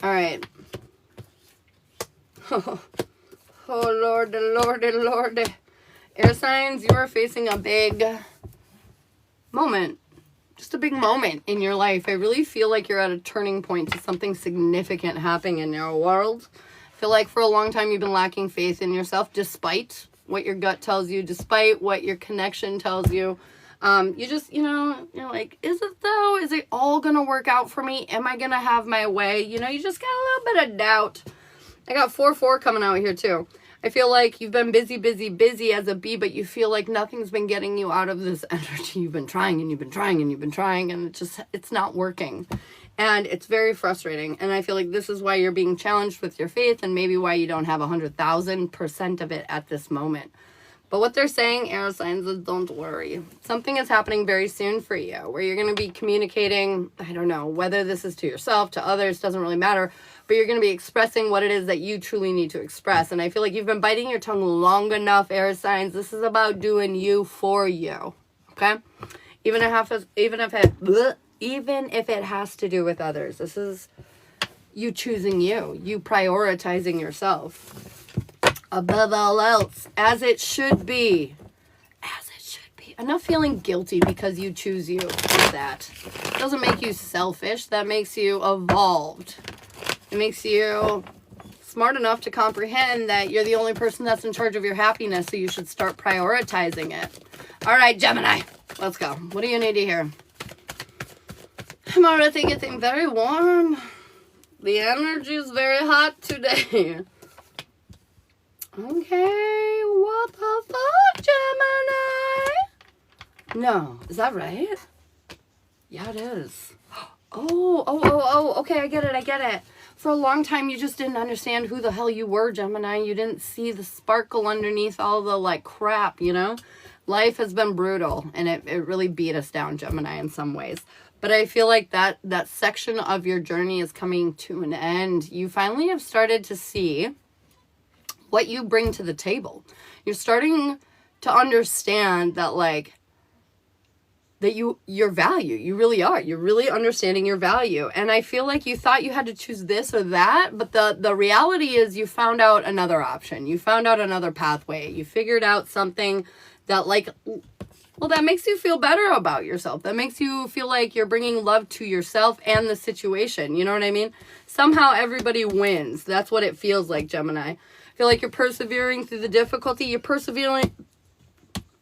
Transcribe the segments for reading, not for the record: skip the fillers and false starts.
All right. Oh, Lord, Lord. Air signs, you are facing a big moment. Just a big moment in your life. I really feel like you're at a turning point to something significant happening in your world. I feel like for a long time you've been lacking faith in yourself, despite what your gut tells you, despite what your connection tells you. You just, you're like, is it though? Is it all going to work out for me? Am I going to have my way? You just got a little bit of doubt. I got 4-4 coming out here too. I feel like you've been busy as a bee, but you feel like nothing's been getting you out of this energy. You've been trying and you've been trying and you've been trying, and it's not working. And it's very frustrating. And I feel like this is why you're being challenged with your faith, and maybe why you don't have 100,000% of it at this moment. But what they're saying, air signs, is don't worry. Something is happening very soon for you where you're going to be communicating, I don't know, whether this is to yourself, to others, doesn't really matter. But you're going to be expressing what it is that you truly need to express. And I feel like you've been biting your tongue long enough, air signs. This is about doing you for you. Okay? Even if it has to do with others. This is you choosing you prioritizing yourself above all else, as it should be. Enough feeling guilty because you choose you. That doesn't make you selfish. That makes you evolved. It makes you smart enough to comprehend that you're the only person that's in charge of your happiness, so you should start prioritizing it. All right, Gemini, let's go. What do you need to hear? I'm already getting very warm. The energy is very hot today. Okay, what the fuck, Gemini? No, is that right? Yeah, it is. Oh, okay, I get it. For a long time, you just didn't understand who the hell you were, Gemini. You didn't see the sparkle underneath all the, crap, Life has been brutal, and it really beat us down, Gemini, in some ways. But I feel like that section of your journey is coming to an end. You finally have started to see what you bring to the table. You're starting to understand that, that your value, you really are. You're really understanding your value. And I feel like you thought you had to choose this or that, but the reality is you found out another option. You found out another pathway. You figured out something that that makes you feel better about yourself. That makes you feel like you're bringing love to yourself and the situation. You know what I mean? Somehow everybody wins. That's what it feels like, Gemini. I feel like you're persevering through the difficulty. You're persevering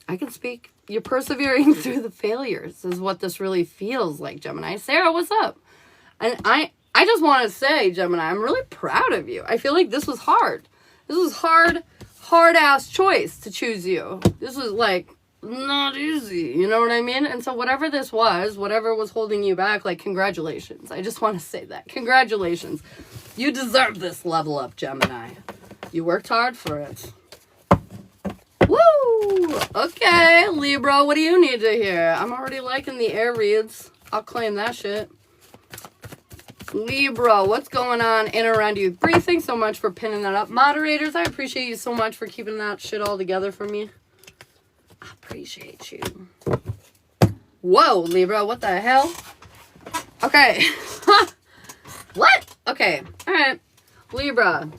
through the failures is what this really feels like, Gemini. Sarah, what's up? And I just want to say, Gemini, I'm really proud of you. I feel like this was hard. This was hard-ass choice to choose you. This was, not easy. You know what I mean? And so whatever this was, whatever was holding you back, congratulations. I just want to say that. Congratulations. You deserve this level up, Gemini. You worked hard for it. Woo! Okay, Libra, what do you need to hear? I'm already liking the air reads. I'll claim that shit. Libra, what's going on in and around you? Bree, thanks so much for pinning that up. Moderators, I appreciate you so much for keeping that shit all together for me. I appreciate you. Whoa, Libra, what the hell? Okay. What? Okay, all right. Libra.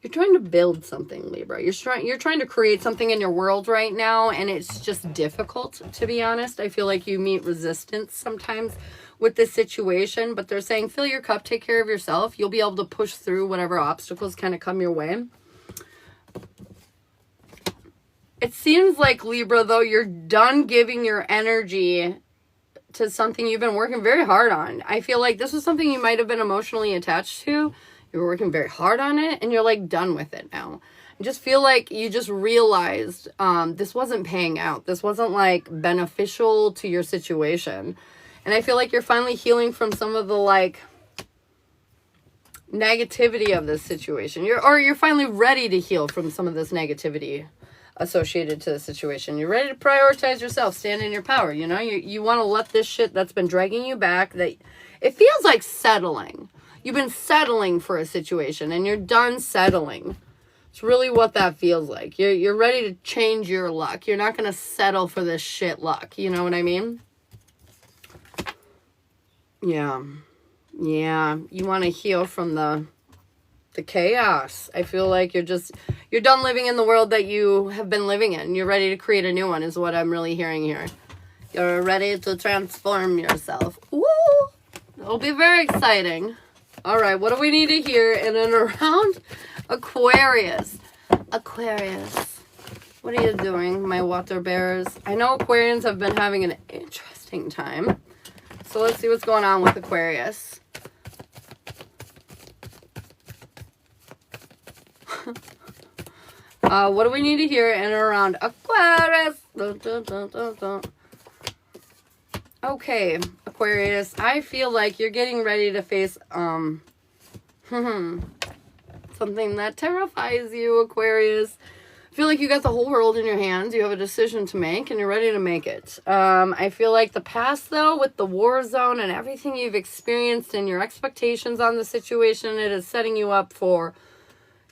You're trying to build something, Libra. You're trying to create something in your world right now, and it's just difficult, to be honest. I feel like you meet resistance sometimes with this situation, but they're saying fill your cup, take care of yourself. You'll be able to push through whatever obstacles kind of come your way. It seems like, Libra, though, you're done giving your energy to something you've been working very hard on. I feel like this was something you might have been emotionally attached to. You were working very hard on it, and you're done with it now. I just feel like you just realized this wasn't paying out. This wasn't beneficial to your situation. And I feel like you're finally healing from some of the negativity of this situation. You're finally ready to heal from some of this negativity associated to the situation. You're ready to prioritize yourself, stand in your power. You want to let this shit that's been dragging you back, that it feels like settling. You've been settling for a situation, and you're done settling. It's really what that feels like. You're ready to change your luck. You're not going to settle for this shit luck. You know what I mean? Yeah. Yeah. You want to heal from the chaos. I feel like you're done living in the world that you have been living in. You're ready to create a new one is what I'm really hearing here. You're ready to transform yourself. Woo! It'll be very exciting. All right, what do we need to hear in and around Aquarius? Aquarius. What are you doing, my water bearers? I know Aquarians have been having an interesting time. So let's see what's going on with Aquarius. What do we need to hear in and around Aquarius? Dun, dun, dun, dun, dun. Okay, Aquarius, I feel like you're getting ready to face something that terrifies you, Aquarius. I feel like you got the whole world in your hands. You have a decision to make, and you're ready to make it. I feel like the past, though, with the war zone and everything you've experienced and your expectations on the situation, it is setting you up for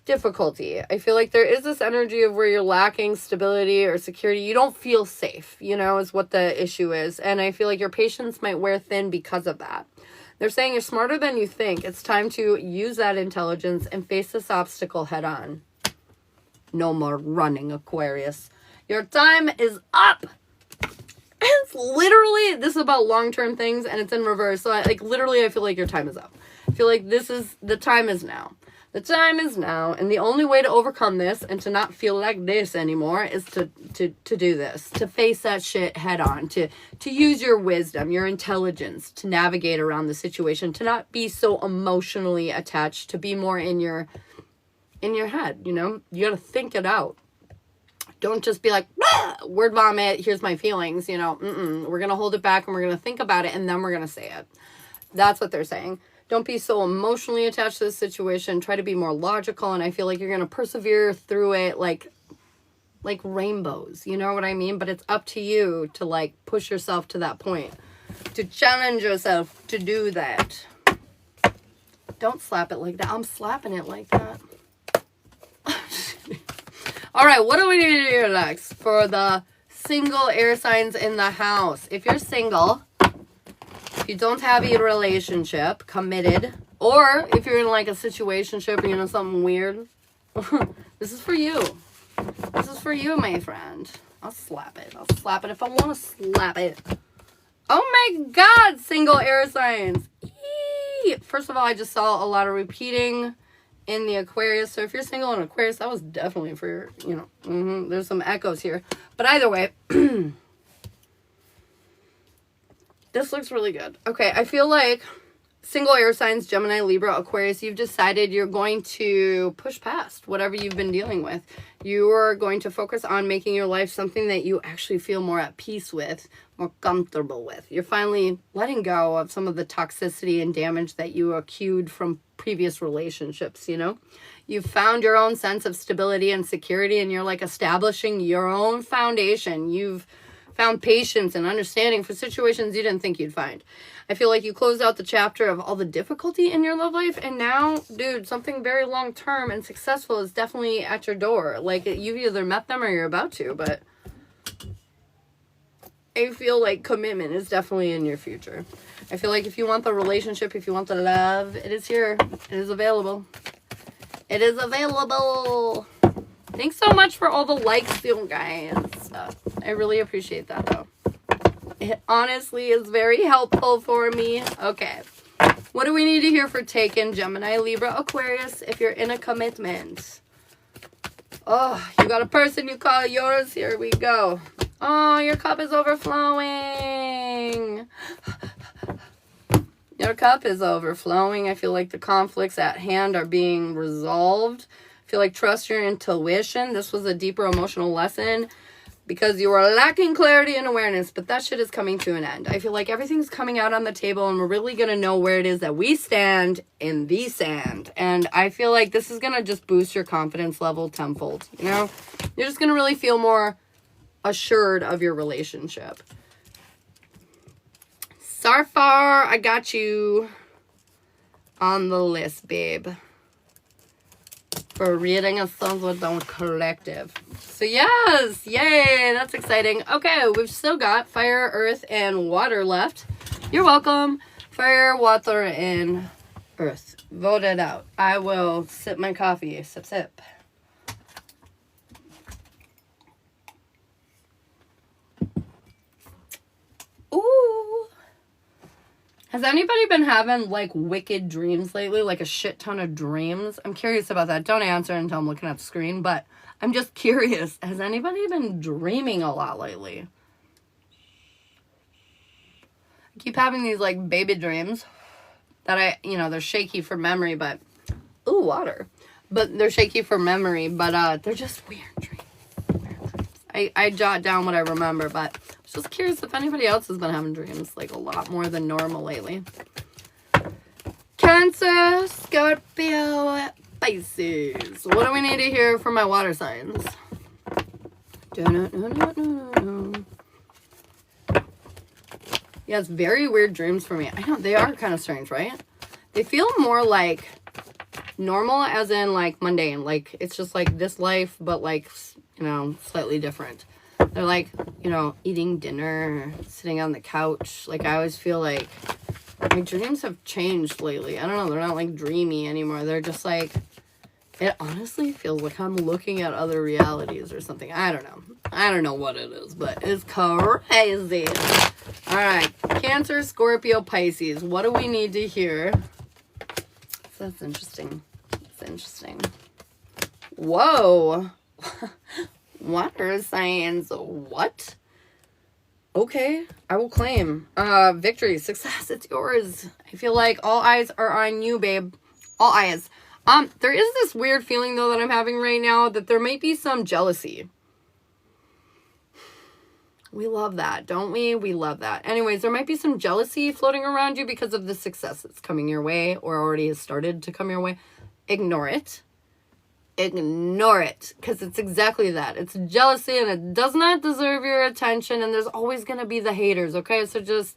difficulty. I feel like there is this energy of where you're lacking stability or security. You don't feel safe, is what the issue is. And I feel like your patience might wear thin because of that. They're saying you're smarter than you think. It's time to use that intelligence and face this obstacle head on. No more running, Aquarius. Your time is up. It's literally, this is about long-term things, and it's in reverse. So, literally, I feel like your time is up. I feel like the time is now. The time is now, and the only way to overcome this and to not feel like this anymore is to do this, to face that shit head on, to use your wisdom, your intelligence to navigate around the situation, to not be so emotionally attached, to be more in your head, You got to think it out. Don't just be like, word vomit, here's my feelings, We're going to hold it back and we're going to think about it and then we're going to say it. That's what they're saying. Don't be so emotionally attached to the situation. Try to be more logical, and I feel like you're going to persevere through it like rainbows. You know what I mean? But it's up to you to, push yourself to that point. To challenge yourself to do that. Don't slap it like that. I'm slapping it like that. All right, what do we need to do next for the single air signs in the house? If you're single, if you don't have a relationship, committed, or if you're in a situationship or something weird, this is for you. This is for you, my friend. I'll slap it. I'll slap it if I want to slap it. Oh my God, single air signs. Eee! First of all, I just saw a lot of repeating in the Aquarius. So if you're single in Aquarius, that was definitely for your, there's some echoes here. But either way, this looks really good. Okay, I feel like single air signs, Gemini, Libra, Aquarius, you've decided you're going to push past whatever you've been dealing with. You are going to focus on making your life something that you actually feel more at peace with, more comfortable with. You're finally letting go of some of the toxicity and damage that you accrued from previous relationships, You've found your own sense of stability and security, and you're establishing your own foundation. You've found patience and understanding for situations you didn't think you'd find. I feel like you closed out the chapter of all the difficulty in your love life, and now, dude, something very long-term and successful is definitely at your door. You've either met them or you're about to, but I feel like commitment is definitely in your future. I feel like if you want the relationship, if you want the love, it is here. It is available. It is available. Thanks so much for all the likes, you guys. I really appreciate that, though. It honestly is very helpful for me. Okay. What do we need to hear for Taken, Gemini, Libra, Aquarius, if you're in a commitment? Oh, you got a person you call yours? Here we go. Oh, your cup is overflowing. Your cup is overflowing. I feel like the conflicts at hand are being resolved. I feel like trust your intuition. This was a deeper emotional lesson because you were lacking clarity and awareness, but that shit is coming to an end. I feel like everything's coming out on the table, and we're really going to know where it is that we stand in the sand. And I feel like this is going to just boost your confidence level tenfold. You're just going to really feel more assured of your relationship. Sarfar, I got you on the list, babe, for reading a Sons of Dawn collective. So yes, yay, that's exciting. Okay, we've still got fire, earth, and water left. You're welcome. Fire, water, and earth. Vote it out. I will sip my coffee. Sip, sip. Ooh. Has anybody been having, like, wicked dreams lately? Like, a shit ton of dreams? I'm curious about that. Don't answer until I'm looking at the screen, but I'm just curious. Has anybody been dreaming a lot lately? I keep having these, like, baby dreams that they're shaky for memory, but... Ooh, water. But they're shaky for memory, but they're just weird dreams. I jot down what I remember, but... Just curious if anybody else has been having dreams like a lot more than normal lately. Cancer, Scorpio, Pisces. What do we need to hear from my water signs? Yeah, it's very weird dreams for me. I know, they are kind of strange, right? They feel more like normal as in like mundane. Like it's just like this life, but like, slightly different. They're like, eating dinner, sitting on the couch. Like, I always feel like my dreams have changed lately. I don't know. They're not, like, dreamy anymore. They're just, like, it honestly feels like I'm looking at other realities or something. I don't know. I don't know what it is, but it's crazy. All right. Cancer, Scorpio, Pisces. What do we need to hear? That's interesting. That's interesting. Whoa. Water signs, what? Okay, I will claim. Victory, success, it's yours. I feel like all eyes are on you, babe. All eyes. There is this weird feeling, though, that I'm having right now that there might be some jealousy. We love that, don't we? We love that. Anyways, there might be some jealousy floating around you because of the success that's coming your way or already has started to come your way. Ignore it. Ignore it, because it's exactly that. It's jealousy and it does not deserve your attention, and there's always going to be the haters, okay? So just,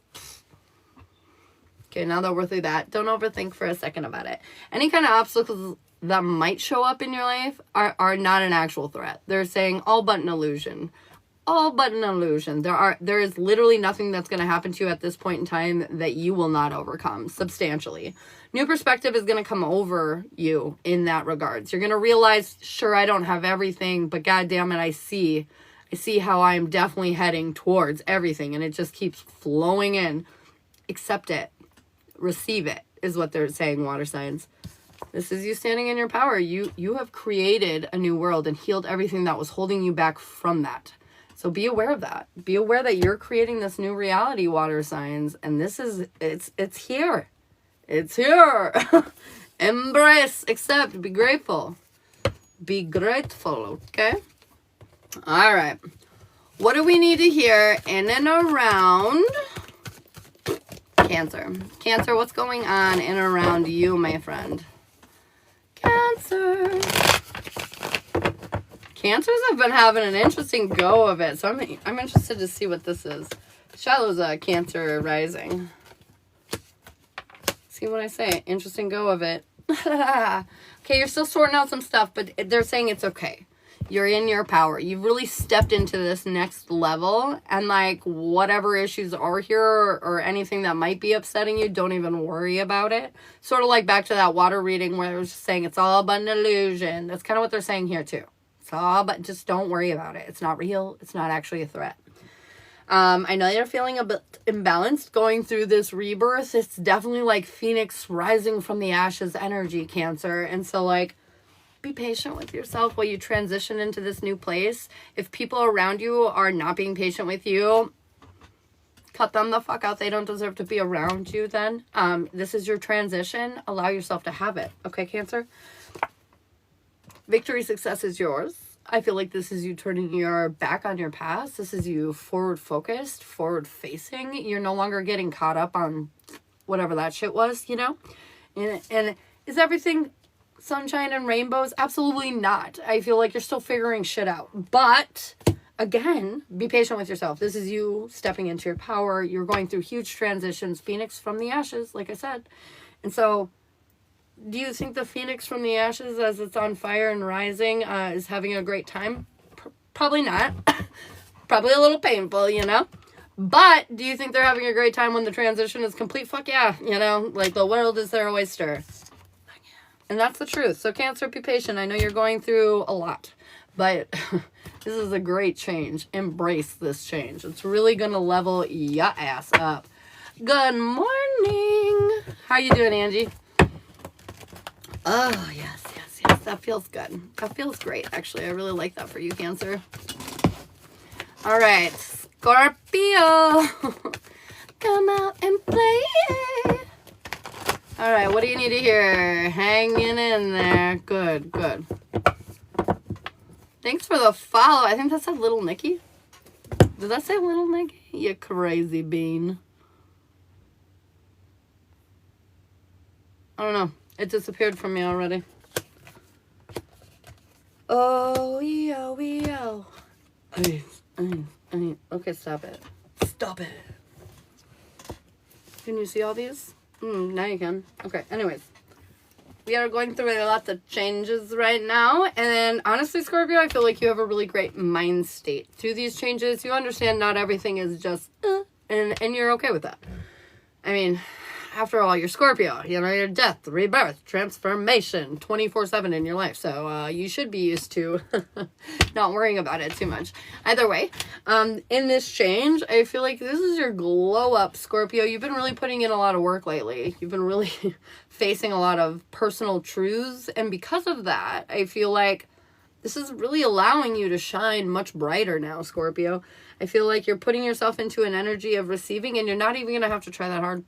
okay, now that we're through that, don't overthink for a second about it. Any kind of obstacles that might show up in your life are not an actual threat. They're saying all but an illusion. All but an illusion. There is literally nothing that's going to happen to you at this point in time that you will not overcome substantially. New perspective is going to come over you in that regards. You're going to realize, sure, I don't have everything, but God damn it, I see how I'm definitely heading towards everything, and it just keeps flowing in. Accept it. Receive it, is what they're saying, water signs. This is you standing in your power. You have created a new world and healed everything that was holding you back from that. So be aware of that. Be aware that you're creating this new reality, water signs, and it's here. It's here. Embrace, accept, be grateful. Be grateful, okay? All right. What do we need to hear in and around Cancer? Cancer, what's going on in and around you, my friend? Cancer. Cancers have been having an interesting go of it, so I'm interested to see what this is. Shiloh's a Cancer rising. See what I say? Interesting go of it. Okay, you're still sorting out some stuff, but they're saying it's okay. You're in your power. You've really stepped into this next level, and like whatever issues are here or anything that might be upsetting you, don't even worry about it. Sort of like back to that water reading where it was just saying it's all but an illusion. That's kind of what they're saying here too. It's all but just don't worry about it. It's not real. It's not actually a threat. I know you're feeling a bit imbalanced going through this rebirth. It's definitely like Phoenix rising from the ashes energy, Cancer. And so like, be patient with yourself while you transition into this new place. If people around you are not being patient with you, cut them the fuck out. They don't deserve to be around you then. This is your transition. Allow yourself to have it. Okay, Cancer? Victory, success is yours. I feel like this is you turning your back on your past. This is you forward-focused, forward-facing. You're no longer getting caught up on whatever that shit was, you know? And is everything sunshine and rainbows? Absolutely not. I feel like you're still figuring shit out. But, again, be patient with yourself. This is you stepping into your power. You're going through huge transitions. Phoenix from the ashes, like I said. And so, do you think the Phoenix from the ashes, as it's on fire and rising, is having a great time? Probably not. Probably a little painful, you know? But do you think they're having a great time when the transition is complete? Fuck yeah. You know, like the world is their oyster. And that's the truth. So Cancer, be patient. I know you're going through a lot, but this is a great change. Embrace this change. It's really going to level your ass up. Good morning. How you doing, Angie? Oh, yes. That feels good. That feels great, actually. I really like that for you, Cancer. All right. Scorpio. Come out and play. All right. What do you need to hear? Hanging in there. Good. Thanks for the follow. I think that said Little Nikki. Did that say Little Nikki? You crazy bean. I don't know. It disappeared from me already. Oh, yo. Okay, stop it. Stop it. Can you see all these? Now you can. Okay, anyways. We are going through lots of changes right now. And then, honestly, Scorpio, I feel like you have a really great mind state. Through these changes, you understand not everything is just, and you're okay with that. I mean, after all, you're Scorpio. You know, you're death, rebirth, transformation, 24/7 in your life. So you should be used to not worrying about it too much. Either way, in this change, I feel like this is your glow up, Scorpio. You've been really putting in a lot of work lately. You've been really facing a lot of personal truths. And because of that, I feel like this is really allowing you to shine much brighter now, Scorpio. I feel like you're putting yourself into an energy of receiving, and you're not even going to have to try that hard.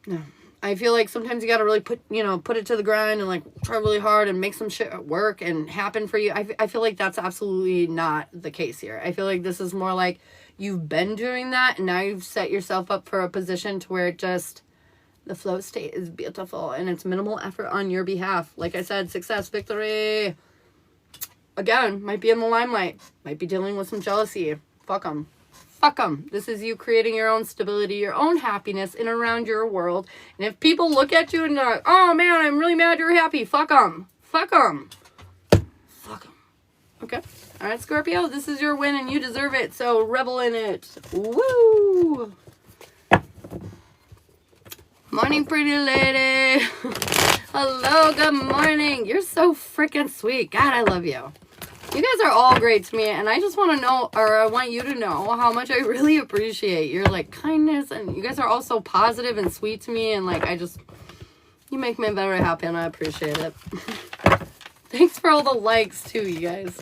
No. I feel like sometimes you got to really put it to the grind and like try really hard and make some shit work and happen for you. I feel like that's absolutely not the case here. I feel like this is more like you've been doing that and now you've set yourself up for a position to where the flow state is beautiful and it's minimal effort on your behalf. Like I said, success, victory. Again, might be in the limelight. Might be dealing with some jealousy. Fuck them. Fuck them. This is you creating your own stability, your own happiness in and around your world. And if people look at you and they're like, oh man, I'm really mad you're happy. Fuck them. Fuck them. Fuck them. Okay. All right, Scorpio, this is your win and you deserve it. So revel in it. Woo. Morning, pretty lady. Hello, good morning. You're so freaking sweet. God, I love you. You guys are all great to me, and I just want to know, or I want you to know how much I really appreciate your, like, kindness, and you guys are all so positive and sweet to me, and, like, you make me very happy, and I appreciate it. Thanks for all the likes, too, you guys.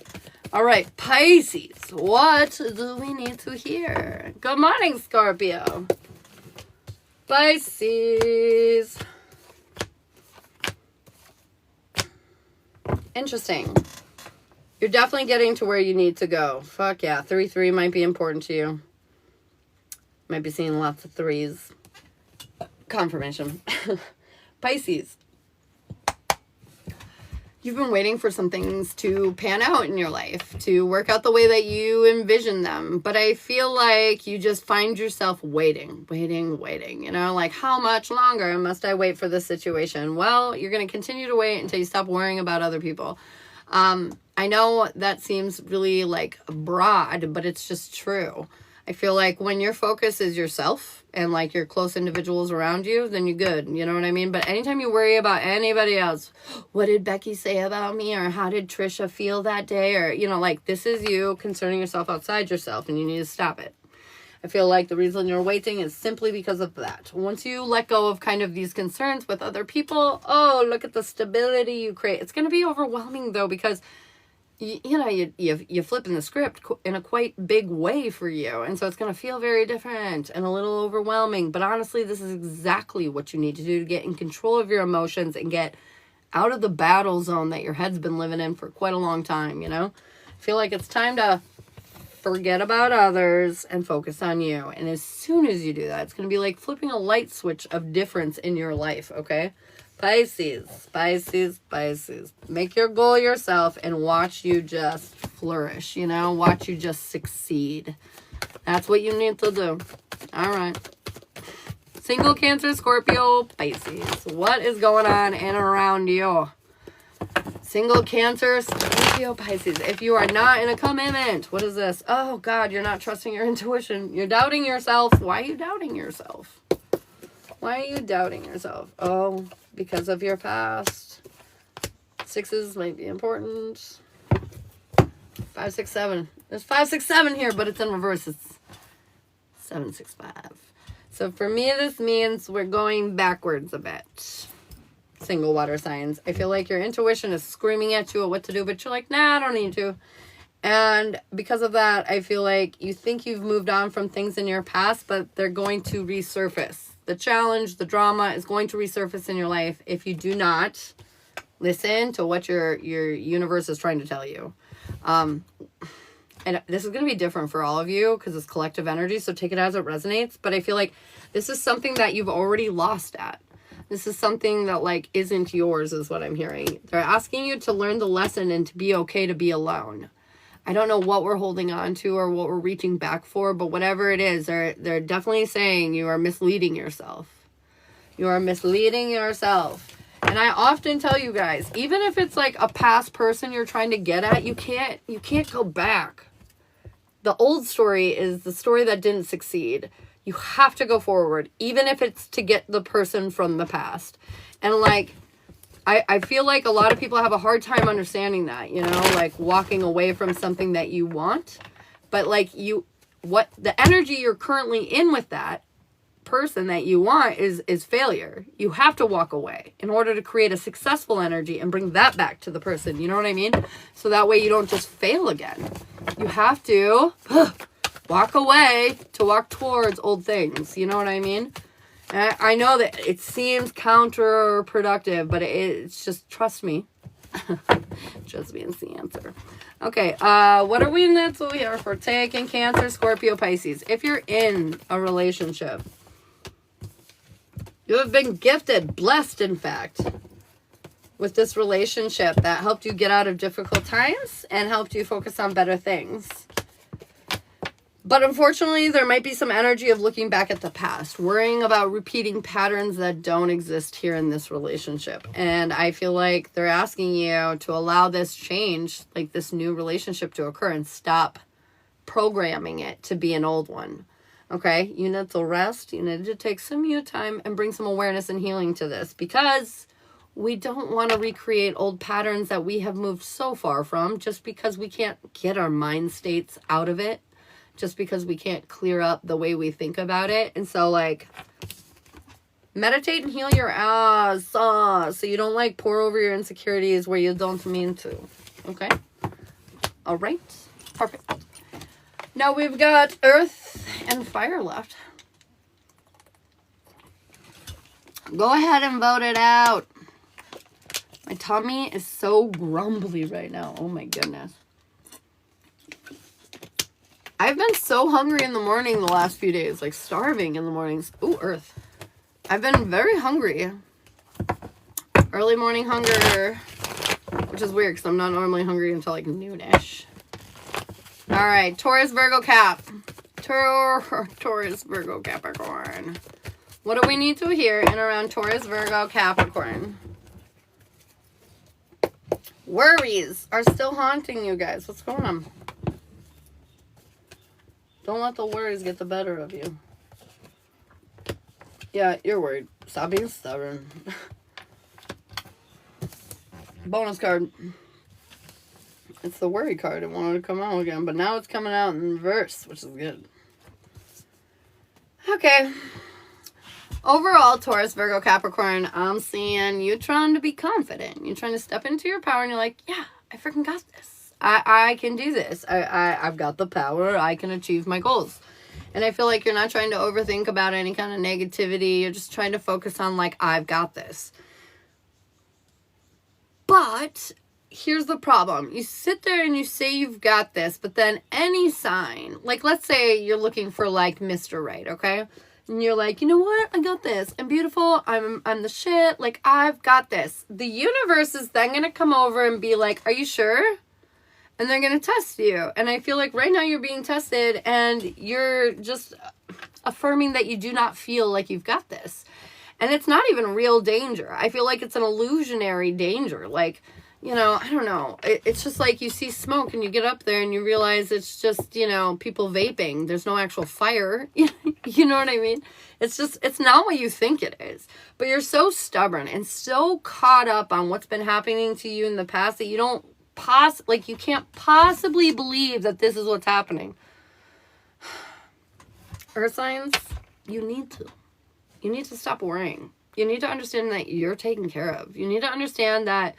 All right, Pisces, what do we need to hear? Good morning, Scorpio. Pisces. Interesting. You're definitely getting to where you need to go. Fuck yeah. 3-3 might be important to you. Might be seeing lots of threes. Confirmation. Pisces. You've been waiting for some things to pan out in your life, to work out the way that you envision them. But I feel like you just find yourself waiting. You know, like, how much longer must I wait for this situation? Well, you're going to continue to wait until you stop worrying about other people. I know that seems really like broad, but it's just true. I feel like when your focus is yourself and like your close individuals around you, then you're good. You know what I mean? But anytime you worry about anybody else, what did Becky say about me? Or how did Trisha feel that day? Or, you know, like this is you concerning yourself outside yourself and you need to stop it. I feel like the reason you're waiting is simply because of that. Once you let go of kind of these concerns with other people, oh, look at the stability you create. It's going to be overwhelming though, because you're flipping the script in a quite big way for you. And so it's going to feel very different and a little overwhelming. But honestly, this is exactly what you need to do to get in control of your emotions and get out of the battle zone that your head's been living in for quite a long time, you know? I feel like it's time to forget about others and focus on you. And as soon as you do that, it's going to be like flipping a light switch of difference in your life, okay? Pisces. Make your goal yourself and watch you just flourish, you know? Watch you just succeed. That's what you need to do. All right. Single, Cancer, Scorpio, Pisces. What is going on in and around you? Single, Cancer, Scorpio, Pisces. If you are not in a commitment, what is this? Oh, God, you're not trusting your intuition. You're doubting yourself. Why are you doubting yourself? Why are you doubting yourself? Oh, because of your past. 6s might be important. 5, 6, 7. There's 5, 6, 7 here, but it's in reverse. It's 7, 6, 5. So for me, this means we're going backwards a bit. Single water signs. I feel like your intuition is screaming at you what to do, but you're like, nah, I don't need to. And because of that, I feel like you think you've moved on from things in your past, but they're going to resurface. The challenge, the drama is going to resurface in your life if you do not listen to what your universe is trying to tell you. And this is going to be different for all of you because it's collective energy, so take it as it resonates. But I feel like this is something that you've already lost at. This is something that, like, isn't yours, is what I'm hearing. They're asking you to learn the lesson and to be okay to be alone. I don't know what we're holding on to or what we're reaching back for, but whatever it is, they're definitely saying you are misleading yourself. You are misleading yourself. And I often tell you guys, even if it's like a past person you're trying to get at, you can't go back. The old story is the story that didn't succeed. You have to go forward, even if it's to get the person from the past. And like, I feel like a lot of people have a hard time understanding that, you know, like walking away from something that you want. But like what the energy you're currently in with that person that you want is failure. You have to walk away in order to create a successful energy and bring that back to the person. You know what I mean? So that way you don't just fail again. You have to walk away to walk towards old things. You know what I mean? And I know that it seems counterproductive, but it's just, trust me. Trust me, it's the answer. Okay, what are we next over here for? Taking Cancer, Scorpio, Pisces. If you're in a relationship, you have been gifted, blessed, in fact, with this relationship that helped you get out of difficult times and helped you focus on better things. But unfortunately, there might be some energy of looking back at the past, worrying about repeating patterns that don't exist here in this relationship. And I feel like they're asking you to allow this change, like this new relationship, to occur and stop programming it to be an old one. Okay? You need to rest. You need to take some you time and bring some awareness and healing to this, because we don't want to recreate old patterns that we have moved so far from just because we can't get our mind states out of it. Just because we can't clear up the way we think about it. And so, like, meditate and heal your ass so you don't, like, pour over your insecurities where you don't mean to. Okay? All right. Perfect. Now we've got Earth and Fire left. Go ahead and vote it out. My tummy is so grumbly right now. Oh, my goodness. I've been so hungry in the morning the last few days, like starving in the mornings. Ooh, Earth. I've been very hungry. Early morning hunger, which is weird because I'm not normally hungry until like noonish. All right, Taurus, Virgo, Cap. Taurus, Virgo, Capricorn. What do we need to hear in around Taurus, Virgo, Capricorn? Worries are still haunting you guys. What's going on? Don't let the worries get the better of you. Yeah, you're worried. Stop being stubborn. Bonus card. It's the worry card. It wanted to come out again, but now it's coming out in reverse, which is good. Okay. Overall, Taurus, Virgo, Capricorn, I'm seeing you trying to be confident. You're trying to step into your power, and you're like, yeah, I freaking got this. I can do this. I've got the power. I can achieve my goals. And I feel like you're not trying to overthink about any kind of negativity. You're just trying to focus on, like, I've got this. But here's the problem. You sit there and you say you've got this, but then any sign, like, let's say you're looking for, like, Mr. Right, okay? And you're like, you know what? I got this. I'm beautiful. I'm the shit. Like, I've got this. The universe is then going to come over and be like, are you sure? And they're going to test you. And I feel like right now you're being tested and you're just affirming that you do not feel like you've got this. And it's not even real danger. I feel like it's an illusionary danger. Like, you know, I don't know. It's just like you see smoke and you get up there and you realize it's just, you know, people vaping. There's no actual fire. You know what I mean? It's just, it's not what you think it is. But you're so stubborn and so caught up on what's been happening to you in the past that you don't you can't possibly believe that this is what's happening. Earth signs, you need to stop worrying. You need to understand that you're taken care of. You need to understand that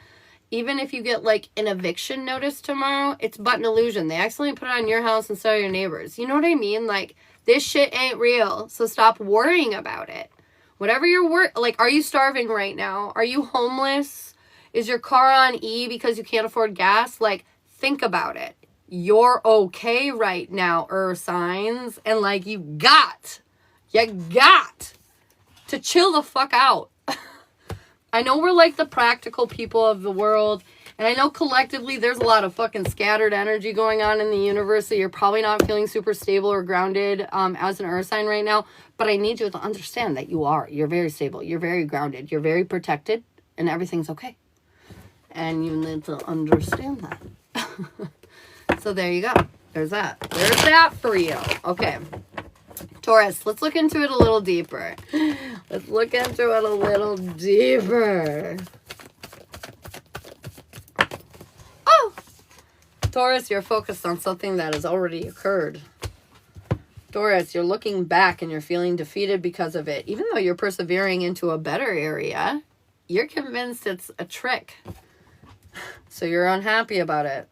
even if you get like an eviction notice tomorrow, it's but an illusion. They accidentally put it on your house instead of your neighbors. You know what I mean? Like, this shit ain't real. So stop worrying about it. Whatever you're like, are you starving right now? Are you homeless? Is your car on E because you can't afford gas? Like, think about it. You're okay right now, Earth signs. And like, you got to chill the fuck out. I know we're like the practical people of the world, and I know collectively there's a lot of fucking scattered energy going on in the universe, so you're probably not feeling super stable or grounded as an Earth sign right now, but I need you to understand that you are. You're very stable. You're very grounded. You're very protected, and everything's okay. And you need to understand that. So there you go. There's that. There's that for you. Okay. Taurus, let's look into it a little deeper. Let's look into it a little deeper. Oh! Taurus, you're focused on something that has already occurred. Taurus, you're looking back and you're feeling defeated because of it. Even though you're persevering into a better area, you're convinced it's a trick. So you're unhappy about it.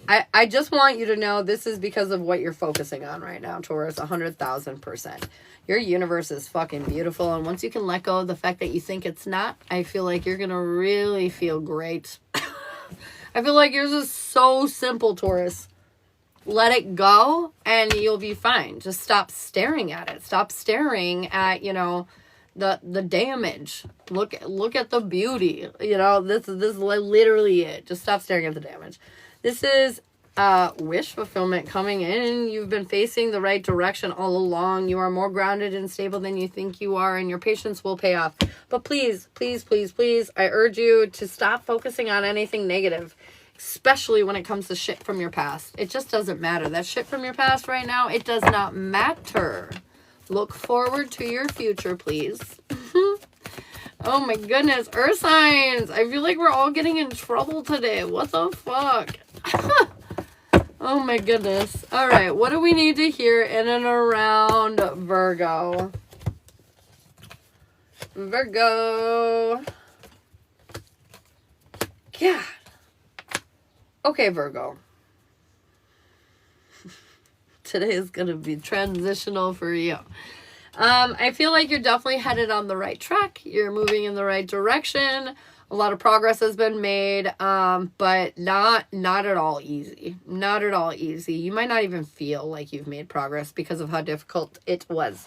I just want you to know this is because of what you're focusing on right now, Taurus, 100,000%. Your universe is fucking beautiful, and once you can let go of the fact that you think it's not, I feel like you're going to really feel great. I feel like yours is so simple, Taurus. Let it go, and you'll be fine. Just stop staring at it. Stop staring at, you know, the damage. Look at the beauty. You know, this is literally it. Just stop staring at the damage. This is wish fulfillment coming in. You've been facing the right direction all along. You are more grounded and stable than you think you are, and your patience will pay off. But please, please, please, please, I urge you to stop focusing on anything negative, especially when it comes to shit from your past. It just doesn't matter. That shit from your past right now, it does not matter. Look forward to your future, please. Oh my goodness, Earth signs. I feel like we're all getting in trouble today. What the fuck? Oh my goodness. All right, what do we need to hear in and around Virgo? Virgo. God. Okay, Virgo. Today is going to be transitional for you. I feel like you're definitely headed on the right track. You're moving in the right direction. A lot of progress has been made, but not at all easy. Not at all easy. You might not even feel like you've made progress because of how difficult it was.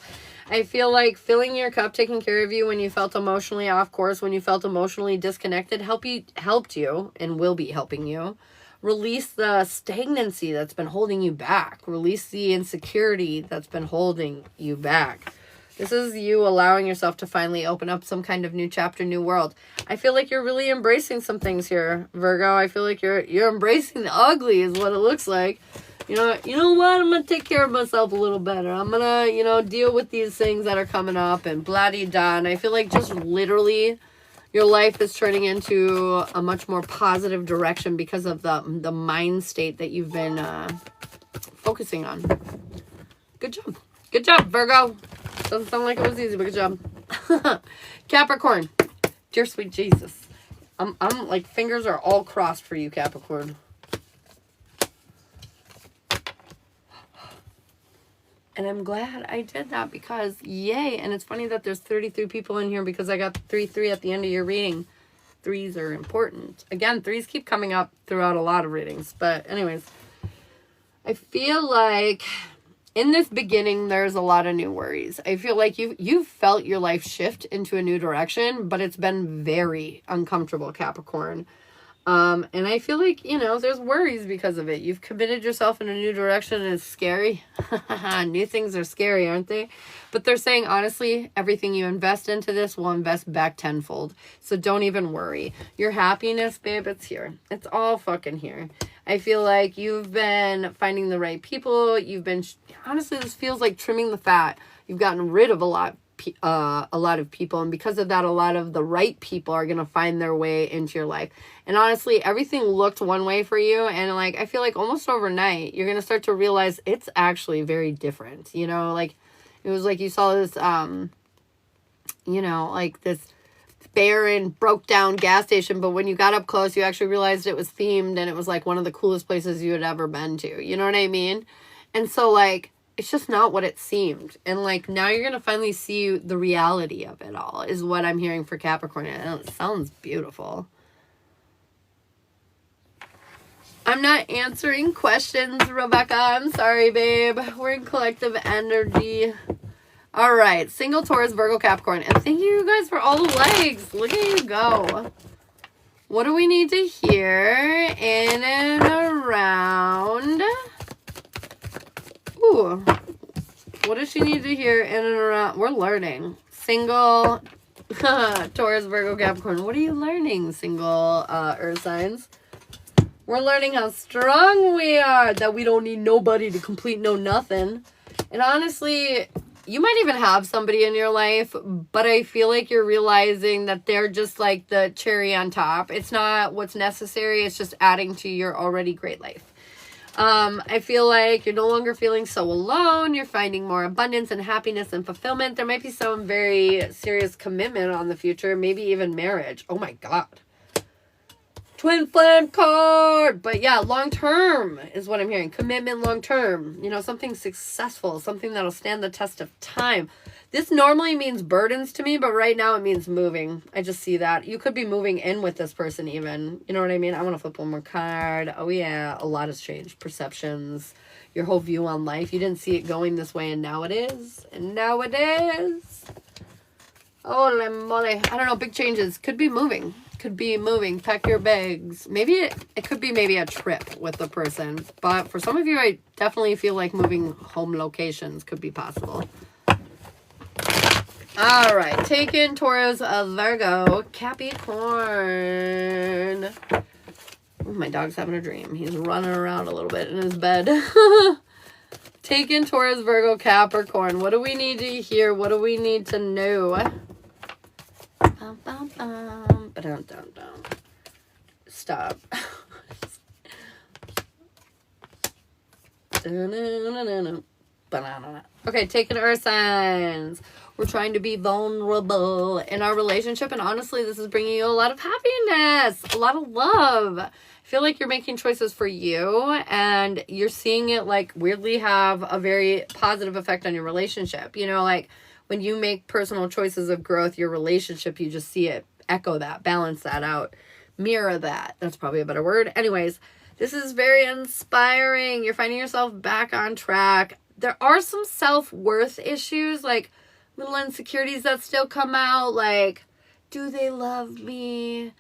I feel like filling your cup, taking care of you when you felt emotionally off course, when you felt emotionally disconnected, helped you and will be helping you. Release the stagnancy that's been holding you back. Release the insecurity that's been holding you back. This is you allowing yourself to finally open up some kind of new chapter, new world. I feel like you're really embracing some things here, Virgo. I feel like you're embracing the ugly is what it looks like. You know what? I'm going to take care of myself a little better. I'm going to, deal with these things that are coming up and blah-de-da. And I feel like just literally your life is turning into a much more positive direction because of the mind state that you've been focusing on. Good job. Good job, Virgo. Doesn't sound like it was easy, but good job. Capricorn. Dear sweet Jesus. I'm like, fingers are all crossed for you, Capricorn. And I'm glad I did that because, yay. And it's funny that there's 33 people in here because I got 3 at the end of your reading. Threes are important. Again, threes keep coming up throughout a lot of readings. But anyways, I feel like in this beginning, there's a lot of new worries. I feel like you've felt your life shift into a new direction, but it's been very uncomfortable, Capricorn. And I feel like, you know, there's worries because of it. You've committed yourself in a new direction and it's scary. New things are scary, aren't they? But they're saying, honestly, everything you invest into this will invest back tenfold. So don't even worry. Your happiness, babe, it's here. It's all fucking here. I feel like you've been finding the right people. You've been, honestly, this feels like trimming the fat. You've gotten rid of a lot of people, and because of that, a lot of the right people are going to find their way into your life. And honestly, everything looked one way for you, and like I feel like almost overnight you're going to start to realize it's actually very different. You know, like it was like you saw this you know, like this barren, broke down gas station, but when you got up close, you actually realized it was themed, and it was like one of the coolest places you had ever been to. You know what I mean? And so like it's just not what it seemed. And like now you're going to finally see the reality of it all, is what I'm hearing for Capricorn. And it sounds beautiful. I'm not answering questions, Rebecca. I'm sorry, babe. We're in collective energy. All right. Single, Taurus, Virgo, Capricorn. And thank you guys for all the likes. Look at you go. What do we need to hear in and around? Ooh, what does she need to hear in and around? We're learning. Single, Taurus, Virgo, Capricorn. What are you learning, single earth signs? We're learning how strong we are, that we don't need nobody to complete no nothing. And honestly, you might even have somebody in your life, but I feel like you're realizing that they're just like the cherry on top. It's not what's necessary. It's just adding to your already great life. I feel like you're no longer feeling so alone. You're finding more abundance and happiness and fulfillment. There might be some very serious commitment on the future, maybe even marriage. Oh my God. Twin flame card. But yeah, long term is what I'm hearing. Commitment long term. You know, something successful, something that'll stand the test of time. This normally means burdens to me, but right now it means moving. I just see that. You could be moving in with this person even. You know what I mean? I want to flip one more card. Oh yeah, a lot has changed. Perceptions, your whole view on life. You didn't see it going this way, and now it is. And now it is. Holy moly. I don't know, big changes. Could be moving. Could be moving. Pack your bags. Maybe it could be maybe a trip with the person. But for some of you, I definitely feel like moving home locations could be possible. All right, taking Taurus, Virgo, Capricorn. Ooh, my dog's having a dream. He's running around a little bit in his bed. Taking Taurus, Virgo, Capricorn. What do we need to hear? What do we need to know? Bum, bum, bum. Ba-dum, dum, dum. Stop. Okay, taking Earth signs. We're trying to be vulnerable in our relationship. And honestly, this is bringing you a lot of happiness, a lot of love. I feel like you're making choices for you, and you're seeing it like weirdly have a very positive effect on your relationship. You know, like when you make personal choices of growth, your relationship, you just see it echo that, balance that out, mirror that. That's probably a better word. Anyways, this is very inspiring. You're finding yourself back on track. There are some self-worth issues, like little insecurities that still come out, like, do they love me?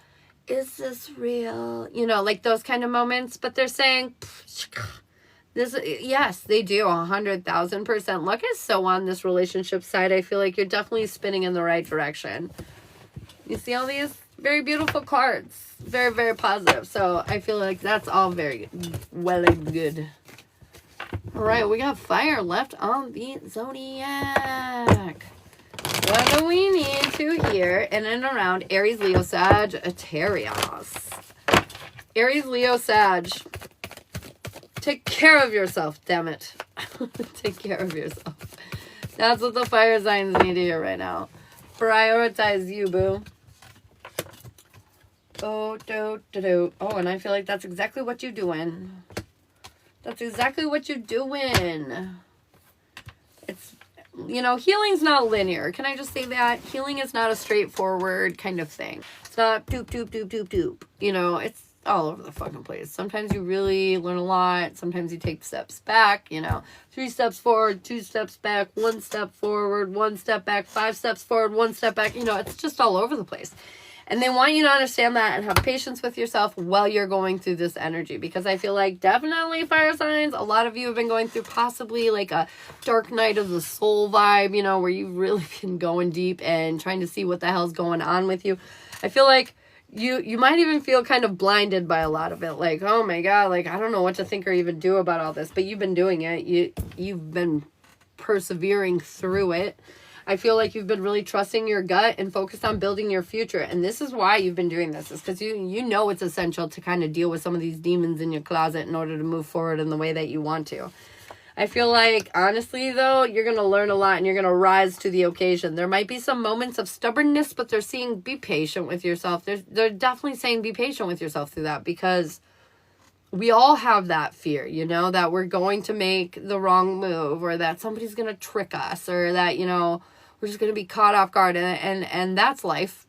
Is this real? You know, like those kind of moments. But they're saying, this, yes, they do, 100,000%. Luck is so on this relationship side. I feel like you're definitely spinning in the right direction. You see all these very beautiful cards. Very, very positive. So I feel like that's all very well and good. All right, we got fire left on the Zodiac. What do we need to hear in and around Aries, Leo, Sagittarius? Aries, Leo, Sag. Take care of yourself, damn it. Take care of yourself. That's what the fire signs need to hear right now. Prioritize you, boo. Oh, and I feel like that's exactly what you're doing. That's exactly what you're doing. It's, you know, healing's not linear. Can I just say that? Healing is not a straightforward kind of thing. It's not doop, doop, doop, doop, doop. You know, it's all over the fucking place. Sometimes you really learn a lot. Sometimes you take steps back, you know. 3 steps forward, 2 steps back, 1 step forward, 1 step back, 5 steps forward, 1 step back. You know, it's just all over the place. And they want you to understand that and have patience with yourself while you're going through this energy. Because I feel like definitely fire signs, a lot of you have been going through possibly like a dark night of the soul vibe, you know, where you've really been going deep and trying to see what the hell's going on with you. I feel like you might even feel kind of blinded by a lot of it. Like, oh my God, like, I don't know what to think or even do about all this. But you've been doing it. You've been persevering through it. I feel like you've been really trusting your gut and focused on building your future. And this is why you've been doing this. Is because you know it's essential to kind of deal with some of these demons in your closet in order to move forward in the way that you want to. I feel like, honestly, though, you're going to learn a lot and you're going to rise to the occasion. There might be some moments of stubbornness, but they're saying be patient with yourself. They're definitely saying be patient with yourself through that, because we all have that fear, you know, that we're going to make the wrong move, or that somebody's going to trick us, or that, you know, we're just going to be caught off guard, and that's life.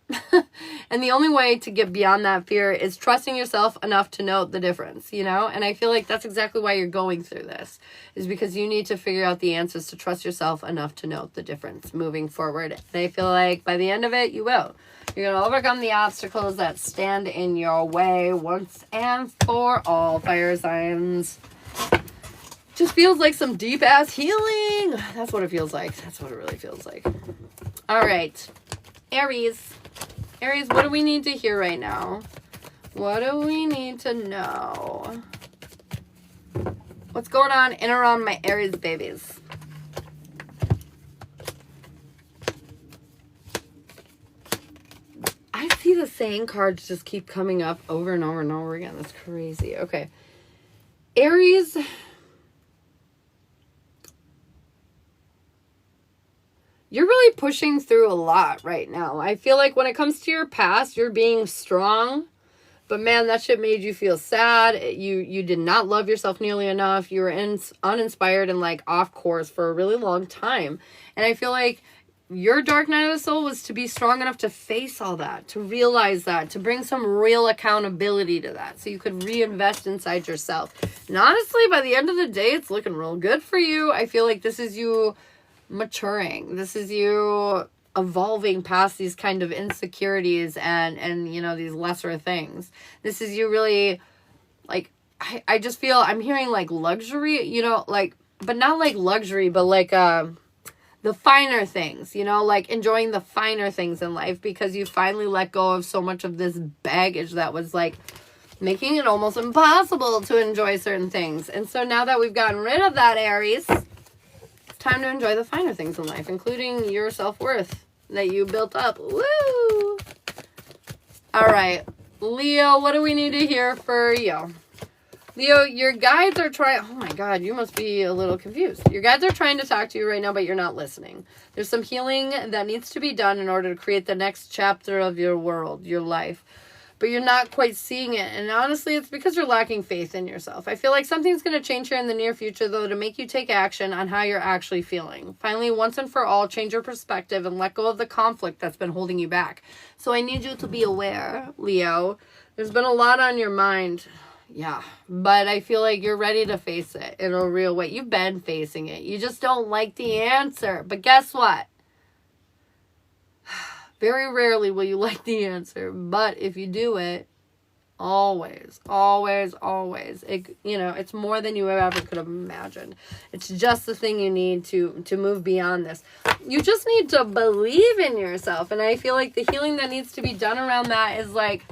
And the only way to get beyond that fear is trusting yourself enough to know the difference, you know? And I feel like that's exactly why you're going through this, is because you need to figure out the answers to trust yourself enough to know the difference moving forward. And I feel like by the end of it, you will. You're going to overcome the obstacles that stand in your way once and for all, fire signs. Just feels like some deep ass healing. That's what it feels like. That's what it really feels like. All right. Aries. Aries, what do we need to hear right now? What do we need to know? What's going on in and around my Aries babies? I see the same cards just keep coming up over and over and over again. That's crazy. Okay. Aries. You're really pushing through a lot right now. I feel like when it comes to your past, you're being strong. But man, that shit made you feel sad. You did not love yourself nearly enough. You were uninspired and like off course for a really long time. And I feel like your dark night of the soul was to be strong enough to face all that, to realize that, to bring some real accountability to that, so you could reinvest inside yourself. And honestly, by the end of the day, it's looking real good for you. I feel like this is you maturing. This is you evolving past these kind of insecurities and you know, these lesser things. This is you really, like, I just feel I'm hearing like luxury, you know, like, but not like luxury, but like the finer things, you know, like enjoying the finer things in life, because you finally let go of so much of this baggage that was like making it almost impossible to enjoy certain things. And so now that we've gotten rid of that, Aries, time to enjoy the finer things in life, including your self-worth that you built up. Woo! All right, Leo, what do we need to hear for you? Leo, your guides are trying... Oh my God, you must be a little confused. Your guides are trying to talk to you right now, but you're not listening. There's some healing that needs to be done in order to create the next chapter of your world, your life. But you're not quite seeing it. And honestly, it's because you're lacking faith in yourself. I feel like something's going to change here in the near future, though, to make you take action on how you're actually feeling. Finally, once and for all, change your perspective and let go of the conflict that's been holding you back. So I need you to be aware, Leo. There's been a lot on your mind. Yeah, but I feel like you're ready to face it in a real way. You've been facing it. You just don't like the answer. But guess what? Very rarely will you like the answer, but if you do it, always, always, always, it's more than you ever could have imagined. It's just the thing you need to move beyond this. You just need to believe in yourself, and I feel like the healing that needs to be done around that is like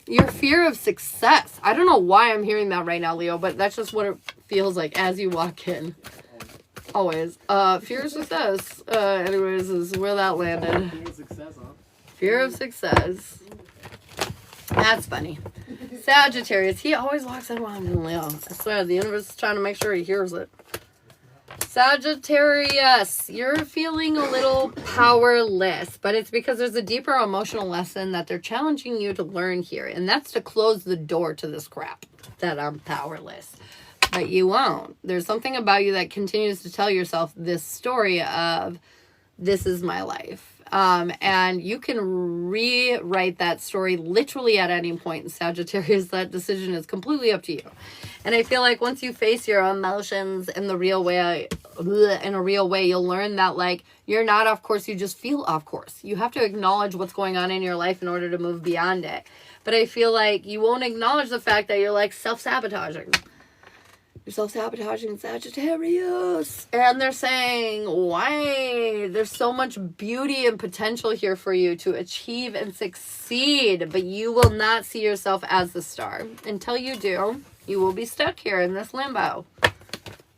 your fear of success. I don't know why I'm hearing that right now, Leo, but that's just what it feels like as you walk in. Always. Fear of success, anyways, is where that landed. Fear of success, huh? Fear of success. That's funny. Sagittarius. He always walks in while I'm in Leo. I swear, the universe is trying to make sure he hears it. Sagittarius. You're feeling a little powerless, but it's because there's a deeper emotional lesson that they're challenging you to learn here, and that's to close the door to this crap that I'm powerless. But you won't. There's something about you that continues to tell yourself this story of, this is my life. And you can rewrite that story literally at any point in Sagittarius. That decision is completely up to you. And I feel like once you face your emotions in the real way, you'll learn that, like, you're not off course, you just feel off course. You have to acknowledge what's going on in your life in order to move beyond it. But I feel like you won't acknowledge the fact that you're, like, self-sabotaging. You're self-sabotaging Sagittarius. And they're saying, why? There's so much beauty and potential here for you to achieve and succeed. But you will not see yourself as the star. Until you do, you will be stuck here in this limbo.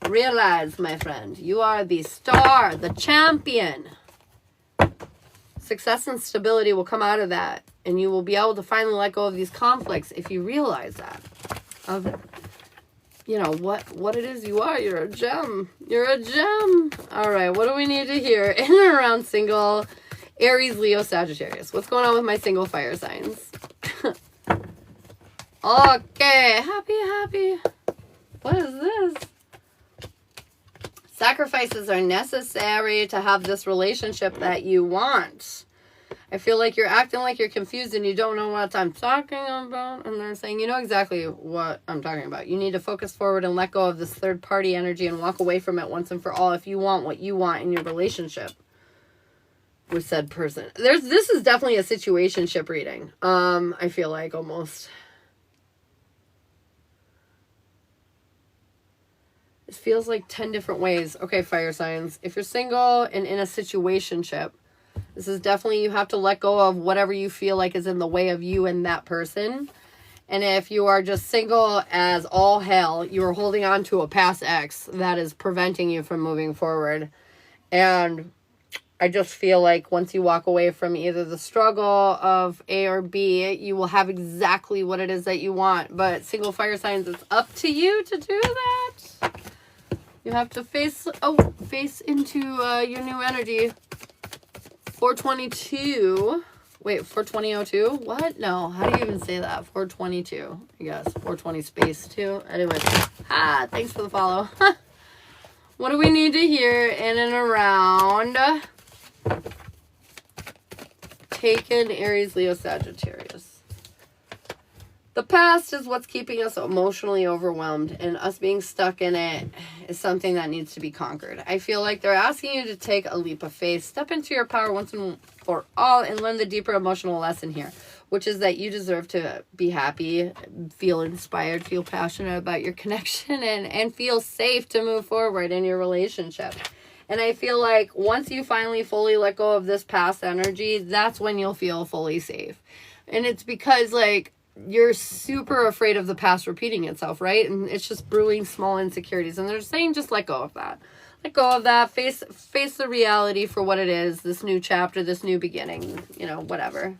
Realize, my friend, you are the star, the champion. Success and stability will come out of that. And you will be able to finally let go of these conflicts if you realize that. Of, you know, what it is you are. You're a gem. You're a gem. All right, what do we need to hear in and around single Aries, Leo, Sagittarius? What's going on with my single fire signs? Okay, happy. What is this? Sacrifices are necessary to have this relationship that you want. I feel like you're acting like you're confused and you don't know what I'm talking about. And they're saying, you know exactly what I'm talking about. You need to focus forward and let go of this third party energy and walk away from it once and for all if you want what you want in your relationship with said person. This is definitely a situationship reading. I feel like almost. It feels like 10 different ways. Okay, fire signs. If you're single and in a situationship, this is definitely, you have to let go of whatever you feel like is in the way of you and that person. And if you are just single as all hell, you are holding on to a past ex that is preventing you from moving forward. And I just feel like once you walk away from either the struggle of A or B, you will have exactly what it is that you want. But single fire signs, it's up to you to do that. You have to face into your new energy. 422. Wait, 42002? What? No. How do you even say that? 422. I guess. 420 space 2. Anyways. Thanks for the follow. What do we need to hear in and around Taken, Aries, Leo, Sagittarius? The past is what's keeping us emotionally overwhelmed, and us being stuck in it is something that needs to be conquered. I feel like they're asking you to take a leap of faith, step into your power once and for all, and learn the deeper emotional lesson here, which is that you deserve to be happy, feel inspired, feel passionate about your connection, and feel safe to move forward in your relationship. And I feel like once you finally fully let go of this past energy, that's when you'll feel fully safe. And it's because, like, you're super afraid of the past repeating itself, right? And it's just brewing small insecurities. And they're saying just let go of that. Let go of that. Face the reality for what it is. This new chapter, this new beginning, you know, whatever.